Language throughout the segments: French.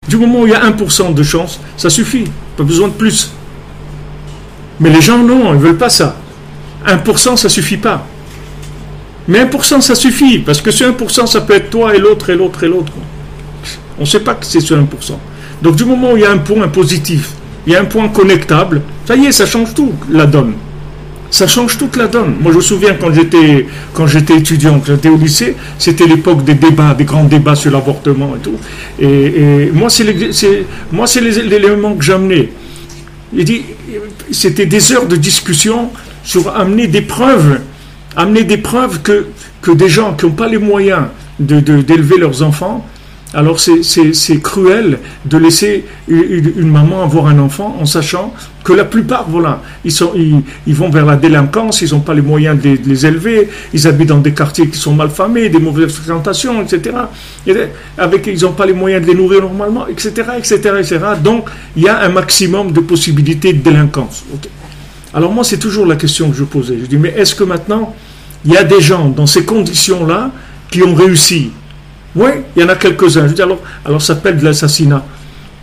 Du moment où il y a 1% de chance, ça suffit. Pas besoin de plus. Mais les gens, non, ils ne veulent pas ça. 1%, ça ne suffit pas. Mais 1%, ça suffit. Parce que ce 1%, ça peut être toi et l'autre et l'autre et l'autre. On ne sait pas que c'est ce 1%. Donc du moment où il y a un point positif, il y a un point connectable, ça y est, ça change tout, la donne. Ça change toute la donne. Moi, je me souviens quand j'étais étudiant, quand j'étais au lycée, c'était l'époque des débats, des grands débats sur l'avortement et tout. Et moi, c'est l'élément que j'amenais. Il dit, c'était des heures de discussion sur amener des preuves que des gens qui n'ont pas les moyens d'élever leurs enfants. Alors c'est cruel de laisser une maman avoir un enfant en sachant que la plupart, voilà, ils vont vers la délinquance, ils n'ont pas les moyens de les élever, ils habitent dans des quartiers qui sont mal famés, des mauvaises fréquentations, etc. Ils n'ont pas les moyens de les nourrir normalement, etc., etc., etc. Donc, il y a un maximum de possibilités de délinquance. Okay. Alors moi, c'est toujours la question que je posais. Je dis, mais est-ce que maintenant, il y a des gens dans ces conditions-là qui ont réussi? Oui, il y en a quelques-uns. Je dis alors ça s'appelle de l'assassinat.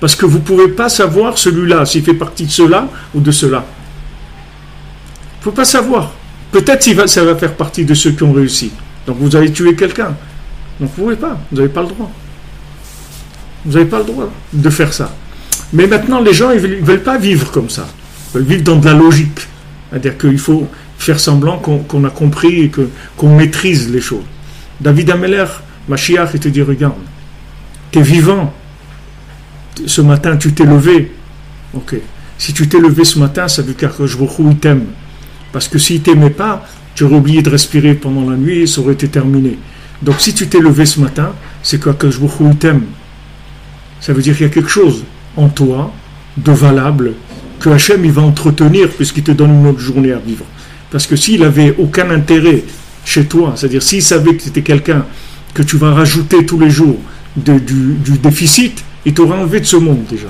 Parce que vous ne pouvez pas savoir celui-là, s'il fait partie de cela ou de cela. Il ne faut pas savoir. Peut-être ça va faire partie de ceux qui ont réussi. Donc vous avez tué quelqu'un. Donc vous ne pouvez pas, vous n'avez pas le droit. Vous n'avez pas le droit de faire ça. Mais maintenant, les gens, ils ne veulent pas vivre comme ça. Ils veulent vivre dans de la logique. C'est-à-dire qu'il faut faire semblant qu'on a compris et qu'on maîtrise les choses. David Ameller, Mashiach, il te dit, regarde, tu es vivant. Ce matin, tu t'es levé. Ok. Si tu t'es levé ce matin, ça veut dire que je il t'aime. Parce que s'il ne t'aimait pas, tu aurais oublié de respirer pendant la nuit et ça aurait été terminé. Donc si tu t'es levé ce matin, c'est que je il t'aime. Ça veut dire qu'il y a quelque chose en toi de valable que Hachem il va entretenir puisqu'il te donne une autre journée à vivre. Parce que s'il n'avait aucun intérêt chez toi, c'est-à-dire s'il savait que c'était quelqu'un que tu vas rajouter tous les jours du déficit, il t'aura enlevé de ce monde déjà.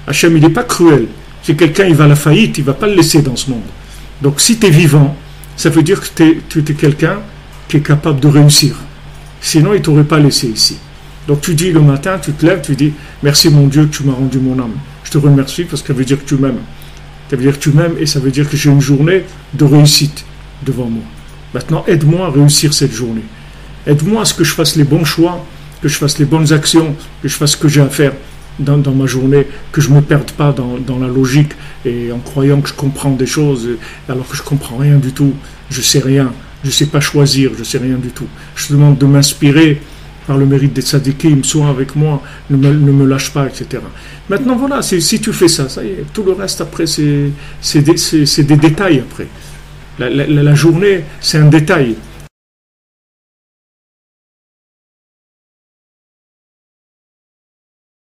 Hachem, il n'est pas cruel. Si quelqu'un il va à la faillite, il ne va pas le laisser dans ce monde. Donc si tu es vivant, ça veut dire que tu es quelqu'un qui est capable de réussir. Sinon, il ne t'aurait pas laissé ici. Donc tu dis le matin, tu te lèves, tu dis « Merci mon Dieu que tu m'as rendu mon âme. Je te remercie parce que ça veut dire que tu m'aimes. Ça veut dire que tu m'aimes et ça veut dire que j'ai une journée de réussite devant moi. Maintenant, aide-moi à réussir cette journée. Aide-moi à ce que je fasse les bons choix, que je fasse les bonnes actions, que je fasse ce que j'ai à faire dans ma journée, que je ne me perde pas dans la logique et en croyant que je comprends des choses alors que je ne comprends rien du tout. Je ne sais rien, je ne sais pas choisir, je ne sais rien du tout. Je te demande de m'inspirer par le mérite des tzadikim, sois avec moi, ne me lâche pas, etc. Maintenant, voilà, si tu fais ça, ça y est, tout le reste après, c'est des détails après. La journée, c'est un détail.